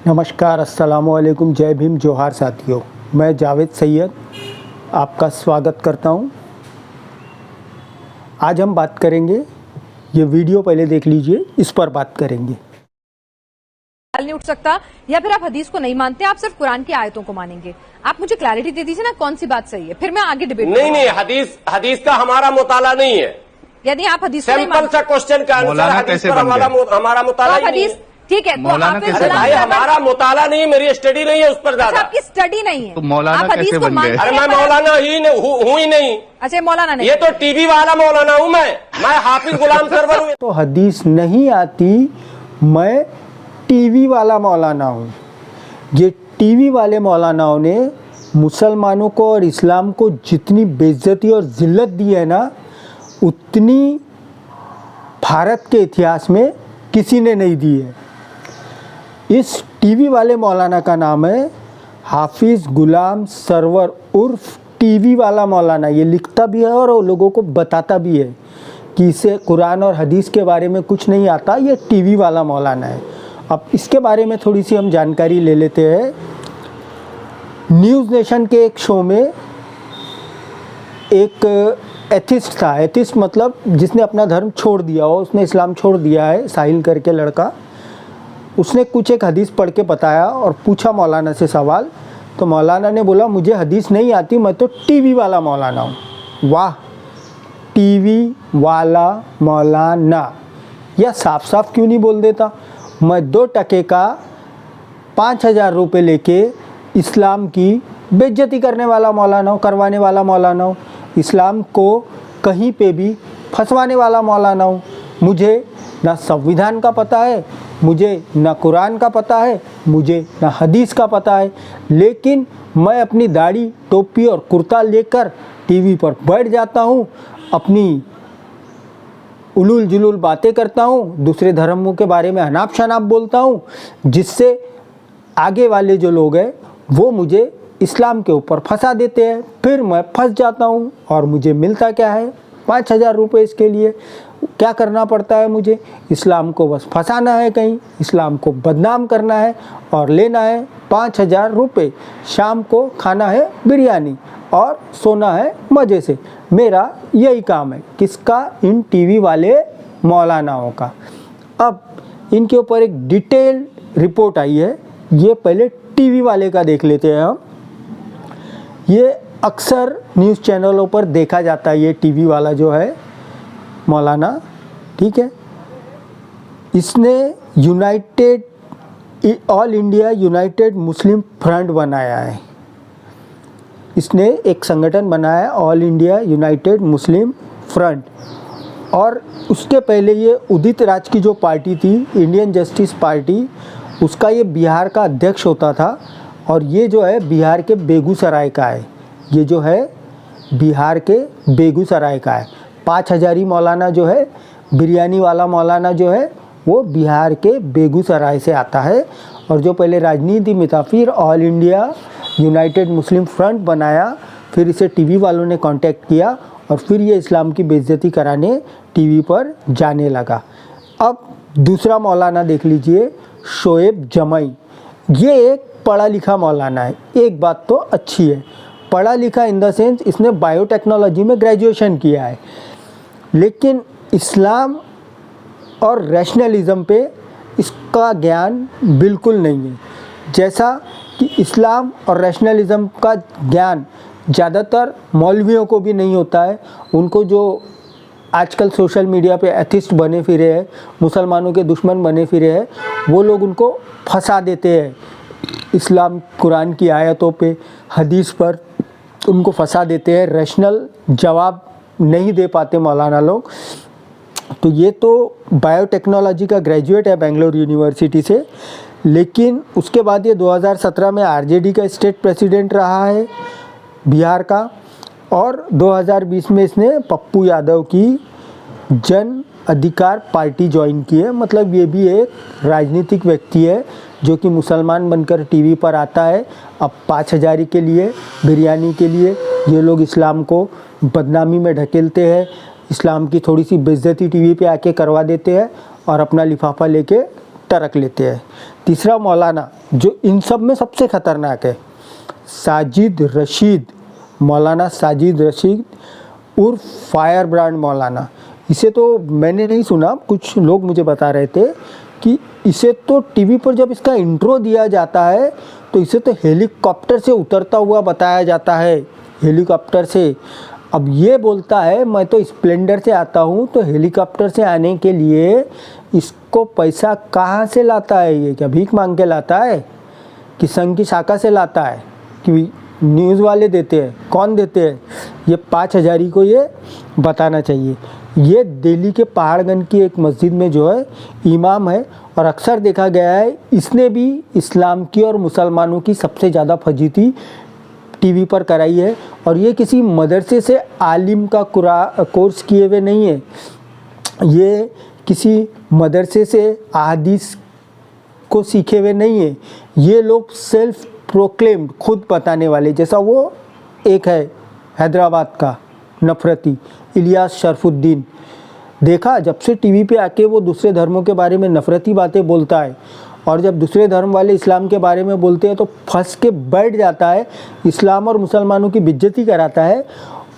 नमस्कार, अस्सलामुअलैकुम, जय भीम, जोहार साथियों। मैं जावेद सैयद आपका स्वागत करता हूं। आज हम बात करेंगे, ये वीडियो पहले देख लीजिए, इस पर बात करेंगे। नहीं उठ सकता या फिर आप हदीस को नहीं मानते, आप सिर्फ कुरान की आयतों को मानेंगे। आप मुझे क्लैरिटी दे दीजिए ना, कौन सी बात सही है, फिर मैं आगे डिबेट नहीं, हदीस का हमारा मुताला नहीं है। यदि आप हदीस को नहीं सिंपल सा क्वेश्चन का आंसर, हदीस पर हमारा मुताला ही नहीं है। ठीक है, तो अरे भाई, हमारा मुताला नहीं, मेरी स्टडी नहीं है उस पर ज्यादा। आपकी स्टडी नहीं है तो मौलाना कैसे बन गए? अरे मैं मौलाना हूँ ही नहीं। अच्छा, मौलाना नहीं, ये तो टीवी वाला मौलाना हूँ मैं हाफिज गुलाम सरवर हूँ। तो हदीस नहीं आती, मैं टीवी वाला मौलाना हूँ। ये टीवी वाले मौलानाओं ने मुसलमानों को और इस्लाम को जितनी बेइज्जती और जिल्लत दी है ना, उतनी भारत के इतिहास में किसी ने नहीं दी है। इस टीवी वाले मौलाना का नाम है हाफिज गुलाम सरवर उर्फ टीवी वाला मौलाना। ये लिखता भी है और लोगों को बताता भी है कि इसे कुरान और हदीस के बारे में कुछ नहीं आता। ये टीवी वाला मौलाना है। अब इसके बारे में थोड़ी सी हम जानकारी ले लेते हैं। न्यूज़ नेशन के एक शो में एक एथिस्ट था। एथिस्ट मतलब जिसने अपना धर्म छोड़ दिया हो, उसने इस्लाम छोड़ दिया है, साहिल करके लड़का। उसने कुछ एक हदीस पढ़ के बताया और पूछा मौलाना से सवाल। तो मौलाना ने बोला, मुझे हदीस नहीं आती, मैं तो टीवी वाला मौलाना हूँ। वाह, टीवी वाला मौलाना, यह साफ साफ क्यों नहीं बोल देता? मैं 2 टके का 5,000 रुपये लेके इस्लाम की बेइज्जती करने वाला मौलाना हूँ, करवाने वाला मौलाना हूँ। इस्लाम को कहीं पे भी फंसवाने वाला मौलाना हूँ। मुझे ना संविधान का पता है, मुझे ना कुरान का पता है, मुझे ना हदीस का पता है, लेकिन मैं अपनी दाढ़ी, टोपी और कुर्ता लेकर टीवी पर बैठ जाता हूँ, अपनी उलूल जुलूल बातें करता हूँ, दूसरे धर्मों के बारे में अनाप शनाप बोलता हूँ, जिससे आगे वाले जो लोग हैं वो मुझे इस्लाम के ऊपर फंसा देते हैं। फिर मैं फंस जाता हूँ और मुझे मिलता क्या है? 5,000 रुपये। इसके लिए क्या करना पड़ता है मुझे? इस्लाम को बस फंसाना है, कहीं इस्लाम को बदनाम करना है और लेना है 5,000 रुपये। शाम को खाना है बिरयानी और सोना है मज़े से। मेरा यही काम है। किसका? इन टीवी वाले मौलानाओं का। अब इनके ऊपर एक डिटेल रिपोर्ट आई है। ये पहले टीवी वाले का देख लेते हैं हम। ये अक्सर न्यूज़ चैनलों पर देखा जाता है, ये टीवी वाला जो है मौलाना, ठीक है। इसने ऑल इंडिया यूनाइटेड मुस्लिम फ्रंट बनाया है। इसने एक संगठन बनाया है, ऑल इंडिया यूनाइटेड मुस्लिम फ्रंट। और उसके पहले ये उदित राज की जो पार्टी थी, इंडियन जस्टिस पार्टी, उसका ये बिहार का अध्यक्ष होता था। और ये जो है बिहार के बेगूसराय का है। ये जो है बिहार के बेगूसराय का है। 5,000 मौलाना जो है, बिरयानी वाला मौलाना जो है, वो बिहार के बेगूसराय से आता है। और जो पहले राजनीति में था, फिर ऑल इंडिया यूनाइटेड मुस्लिम फ्रंट बनाया, फिर इसे टीवी वालों ने कांटेक्ट किया और फिर ये इस्लाम की बेइज्जती कराने टीवी पर जाने लगा। अब दूसरा मौलाना देख लीजिए, शोएब जमाई। ये एक पढ़ा लिखा मौलाना है। एक बात तो अच्छी है, पढ़ा लिखा इन द सेंस इसने बायोटेक्नोलॉजी में ग्रेजुएशन किया है, लेकिन इस्लाम और रैशनलिज़म पे इसका ज्ञान बिल्कुल नहीं है। जैसा कि इस्लाम और रैशनलिज़म का ज्ञान ज़्यादातर मौलवियों को भी नहीं होता है। उनको जो आजकल सोशल मीडिया पे एथिस्ट बने फिरे हैं, मुसलमानों के दुश्मन बने फिरे हैं, वो लोग उनको फंसा देते हैं। इस्लाम कुरान की आयतों पे, हदीस पर उनको फंसा देते हैं। रैशनल जवाब नहीं दे पाते मौलाना लोग। तो ये तो बायोटेक्नोलॉजी का ग्रेजुएट है बेंगलोर यूनिवर्सिटी से, लेकिन उसके बाद ये 2017 में आरजेडी का स्टेट प्रेसिडेंट रहा है बिहार का। और 2020 में इसने पप्पू यादव की जन अधिकार पार्टी ज्वाइन की है। मतलब ये भी एक राजनीतिक व्यक्ति है जो कि मुसलमान बनकर टीवी पर आता है। अब 5,000 के लिए, बिरयानी के लिए ये लोग इस्लाम को बदनामी में ढकेलते हैं, इस्लाम की थोड़ी सी बेइज्जती टीवी पे आके करवा देते हैं और अपना लिफाफा लेके टरक लेते हैं। तीसरा मौलाना जो इन सब में सबसे ख़तरनाक है, साजिद रशीद, मौलाना साजिद रशीद उर्फ फायर ब्रांड मौलाना। इसे तो मैंने नहीं सुना, कुछ लोग मुझे बता रहे थे कि इसे तो टीवी पर जब इसका इंट्रो दिया जाता है तो इसे तो हेलीकॉप्टर से उतरता हुआ बताया जाता है, हेलीकॉप्टर से। अब ये बोलता है मैं तो स्प्लेंडर से आता हूँ, तो हेलीकॉप्टर से आने के लिए इसको पैसा कहाँ से लाता है? ये क्या भीख मांग के लाता है कि संघ की शाखा से लाता है कि न्यूज़ वाले देते हैं? कौन देते हैं? ये 5,000 को ये बताना चाहिए। ये दिल्ली के पहाड़गंज की एक मस्जिद में जो है इमाम है, और अक्सर देखा गया है इसने भी इस्लाम की और मुसलमानों की सबसे ज़्यादा फजीती टीवी पर कराई है। और ये किसी मदरसे से आलिम का कोर्स किए हुए नहीं है, ये किसी मदरसे से अहादीस को सीखे हुए नहीं है। ये लोग सेल्फ प्रोक्लेम्ड, खुद बताने वाले, जैसा वो एक है हैदराबाद का नफरती इलियास शरफुद्दीन। देखा जब से टीवी पे आके वो दूसरे धर्मों के बारे में नफरती बातें बोलता है, और जब दूसरे धर्म वाले इस्लाम के बारे में बोलते हैं तो फंस के बैठ जाता है, इस्लाम और मुसलमानों की बेइज्जती कराता है।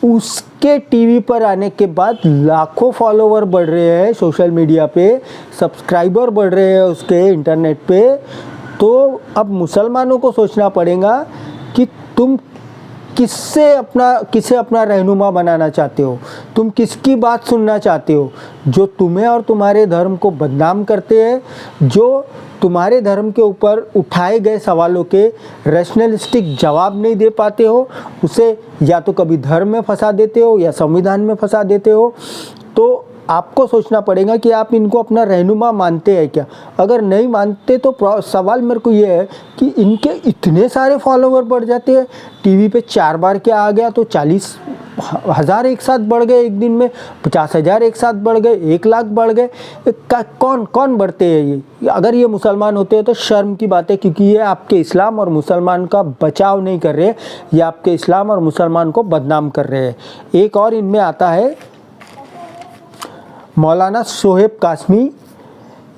उसके टीवी पर आने के बाद लाखों फॉलोवर बढ़ रहे हैं सोशल मीडिया पे, सब्सक्राइबर बढ़ रहे हैं उसके इंटरनेट पे। तो अब मुसलमानों को सोचना पड़ेगा कि तुम किसे अपना रहनुमा बनाना चाहते हो, तुम किसकी बात सुनना चाहते हो? जो तुम्हें और तुम्हारे धर्म को बदनाम करते हैं, जो तुम्हारे धर्म के ऊपर उठाए गए सवालों के रैशनलिस्टिक जवाब नहीं दे पाते हो, उसे या तो कभी धर्म में फंसा देते हो या संविधान में फंसा देते हो। तो आपको सोचना पड़ेगा कि आप इनको अपना रहनुमा मानते हैं क्या? अगर नहीं मानते तो सवाल मेरे को ये है कि इनके इतने सारे फॉलोवर बढ़ जाते हैं, टीवी पे 4 बार क्या आ गया तो 40,000 एक साथ बढ़ गए, एक दिन में 50,000 एक साथ बढ़ गए, 1 लाख बढ़ गए। कौन बढ़ते हैं ये? अगर ये मुसलमान होते हैं तो शर्म की बात है, क्योंकि ये आपके इस्लाम और मुसलमान का बचाव नहीं कर रहे, ये आपके इस्लाम और मुसलमान को बदनाम कर रहे हैं। एक और इनमें आता है मौलाना शोएब कासमी,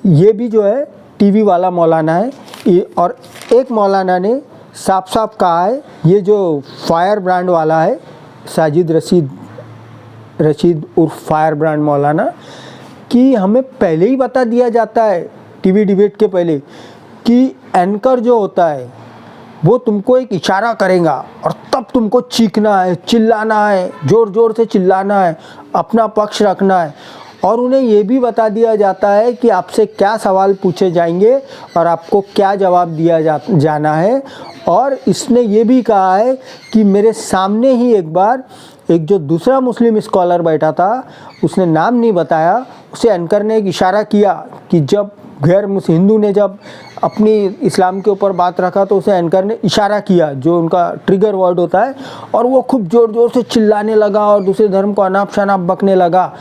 ये भी जो है टीवी वाला मौलाना है। और एक मौलाना ने साफ साफ कहा है, ये जो फायर ब्रांड वाला है साजिद रशीद उर्फ फायर ब्रांड मौलाना, कि हमें पहले ही बता दिया जाता है टीवी डिबेट के पहले कि एंकर जो होता है वो तुमको एक इशारा करेगा और तब तुमको चीखना है, चिल्लाना है, ज़ोर ज़ोर से चिल्लाना है, अपना पक्ष रखना है। और उन्हें ये भी बता दिया जाता है कि आपसे क्या सवाल पूछे जाएंगे और आपको क्या जवाब दिया जाना है। और इसने ये भी कहा है कि मेरे सामने ही एक बार एक जो दूसरा मुस्लिम स्कॉलर बैठा था, उसने नाम नहीं बताया, उसे एंकर ने एक इशारा किया कि जब गैर मुस्लिम हिंदू ने जब अपनी इस्लाम के ऊपर बात रखा तो उसे एंकर ने इशारा किया, जो उनका ट्रिगर वर्ड होता है, और वो खूब ज़ोर ज़ोर से चिल्लाने लगा और दूसरे धर्म को अनाप शनाप बकने लगा।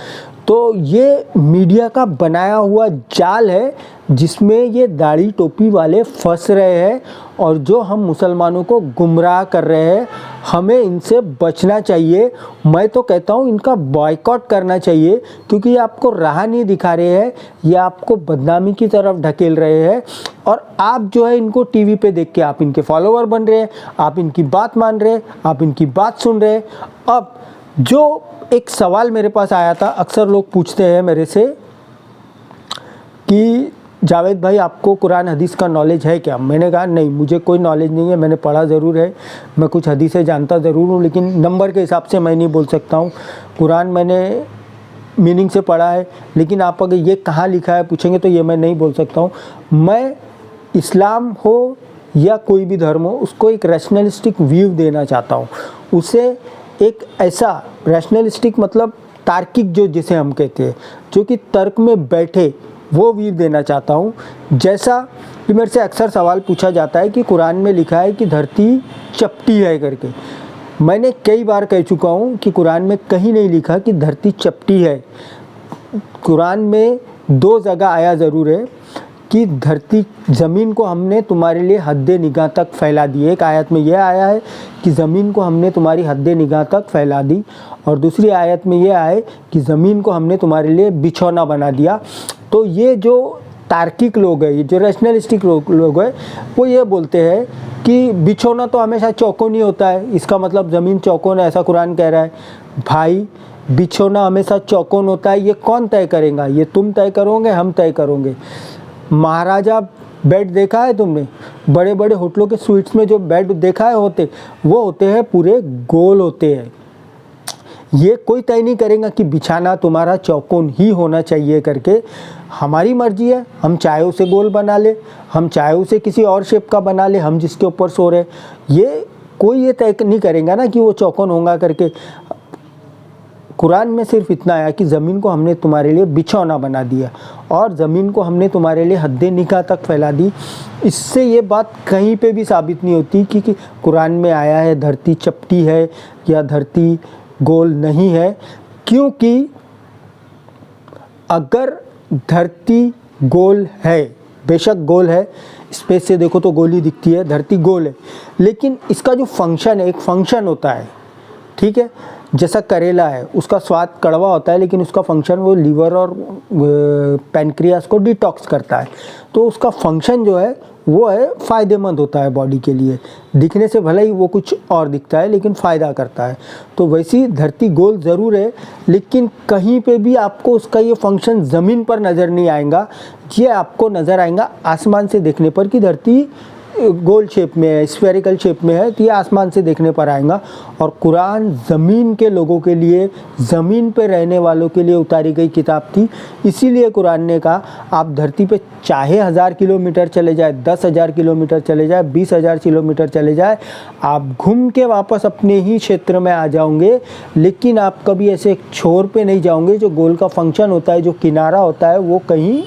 तो ये मीडिया का बनाया हुआ जाल है जिसमें ये दाढ़ी टोपी वाले फंस रहे हैं और जो हम मुसलमानों को गुमराह कर रहे हैं। हमें इनसे बचना चाहिए। मैं तो कहता हूँ इनका बॉयकॉट करना चाहिए, क्योंकि ये आपको राह नहीं दिखा रहे हैं, ये आपको बदनामी की तरफ ढकेल रहे हैं। और आप जो है इनको टीवी पे देख के आप इनके फॉलोवर बन रहे हैं, आप इनकी बात मान रहे हैं, आप इनकी बात सुन रहे हैं। अब जो एक सवाल मेरे पास आया था, अक्सर लोग पूछते हैं मेरे से कि जावेद भाई आपको कुरान हदीस का नॉलेज है क्या? मैंने कहा नहीं, मुझे कोई नॉलेज नहीं है। मैंने पढ़ा ज़रूर है, मैं कुछ हदीसें जानता ज़रूर हूँ, लेकिन नंबर के हिसाब से मैं नहीं बोल सकता हूँ। कुरान मैंने मीनिंग से पढ़ा है, लेकिन आप अगर ये कहाँ लिखा है पूछेंगे तो ये मैं नहीं बोल सकता हूँ। मैं इस्लाम हो या कोई भी धर्म हो, उसको एक रैशनलिस्टिक व्यू देना चाहता हूँ। उसे एक ऐसा रैशनलिस्टिक मतलब तार्किक, जो जिसे हम कहते हैं, जो कि तर्क में बैठे, वो व्यू देना चाहता हूँ। जैसा कि मेरे से अक्सर सवाल पूछा जाता है कि कुरान में लिखा है कि धरती चपटी है करके। मैंने कई बार कह चुका हूँ कि कुरान में कहीं नहीं लिखा कि धरती चपटी है। कुरान में 2 जगह आया ज़रूर है कि धरती ज़मीन को हमने तुम्हारे लिए हद्दे निगाह तक फैला दी। एक आयत में यह आया है कि ज़मीन को हमने तुम्हारी हद्दे निगाह तक फैला दी, और दूसरी आयत में यह आए कि ज़मीन को हमने तुम्हारे लिए बिछौना बना दिया। तो ये जो तार्किक लोग हैं, ये जो रैशनलिस्टिक लोग हैं, वो ये बोलते हैं कि बिछौना तो हमेशा चौकोन ही होता है, इसका मतलब ज़मीन चौकोन है, ऐसा कुरान कह रहा है। भाई बिछौना हमेशा चौकोन होता है, ये कौन तय करेगा? ये तुम तय करोगे, हम तय करोगे। महाराजा बेड देखा है तुमने? बड़े बड़े होटलों के स्वीट्स में जो बेड देखा है होते, वो होते हैं पूरे गोल होते हैं। ये कोई तय नहीं करेगा कि बिछाना तुम्हारा चौकोन ही होना चाहिए करके। हमारी मर्जी है, हम चाहे उसे गोल बना ले, हम चाहे उसे किसी और शेप का बना ले, हम जिसके ऊपर सो रहे, ये कोई ये तय नहीं करेगा ना कि वो चौकोन होगा करके। कुरान में सिर्फ इतना आया कि ज़मीन को हमने तुम्हारे लिए बिछौना बना दिया और ज़मीन को हमने तुम्हारे लिए हद्दे निकाह तक फैला दी। इससे ये बात कहीं पे भी साबित नहीं होती कि कुरान में आया है धरती चपटी है या धरती गोल नहीं है, क्योंकि अगर धरती गोल है, बेशक गोल है, स्पेस से देखो तो गोली दिखती है, धरती गोल है, लेकिन इसका जो फंक्शन है, एक फंक्शन होता है, ठीक है। जैसा करेला है, उसका स्वाद कड़वा होता है, लेकिन उसका फंक्शन वो लीवर और पैनक्रियास को डिटॉक्स करता है। तो उसका फंक्शन जो है वो है फ़ायदेमंद होता है बॉडी के लिए। दिखने से भले ही वो कुछ और दिखता है, लेकिन फ़ायदा करता है। तो वैसी धरती गोल ज़रूर है, लेकिन कहीं पे भी आपको उसका ये फंक्शन ज़मीन पर नज़र नहीं आएगा। ये आपको नज़र आएगा आसमान से देखने पर कि धरती गोल शेप में है, स्फेरिकल शेप में है, तो ये आसमान से देखने पर आएगा। और कुरान ज़मीन के लोगों के लिए, ज़मीन पे रहने वालों के लिए उतारी गई किताब थी। इसीलिए कुरान ने कहा आप धरती पे चाहे 1000 किलोमीटर चले जाए, 10,000 किलोमीटर चले जाए, 20,000 किलोमीटर चले जाए, आप घूम के वापस अपने ही क्षेत्र में आ जाओगे, लेकिन आप कभी ऐसे एक छोर पे नहीं जाओगे। जो गोल का फंक्शन होता है, जो किनारा होता है, वो कहीं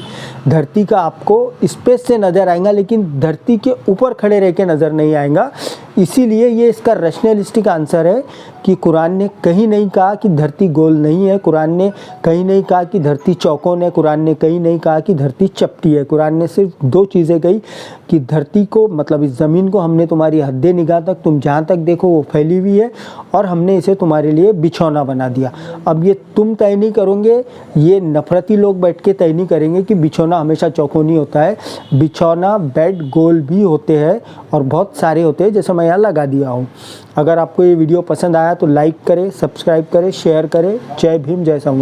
धरती का आपको स्पेस से नज़र आएगा, लेकिन धरती के ऊपर खड़े रह के नज़र नहीं आएगा। इसीलिए ये इसका रैशनलिस्टिक आंसर है कि कुरान ने कहीं नहीं कहा कि धरती गोल नहीं है, कुरान ने कहीं नहीं कहा कि धरती चौकोन है, कुरान ने कहीं नहीं कहा कि धरती चपटी है। कुरान ने सिर्फ दो चीज़ें कही कि धरती को, मतलब इस ज़मीन को हमने तुम्हारी हद्दे निगाह तक, तुम जहाँ तक देखो वो फैली हुई है, और हमने इसे तुम्हारे लिए बिछौना बना दिया। अब ये तुम तय नहीं करोगे, ये नफरती लोग बैठ के तय नहीं करेंगे कि बिछौना हमेशा चौकोनी होता है। बिछौना, बेड गोल भी होते हैं और बहुत सारे होते हैं, जैसे मैं यहाँ लगा दिया हूँ। अगर आपको ये वीडियो पसंद आया तो लाइक करें, सब्सक्राइब करें, शेयर करें। जय भीम, जय संविधान।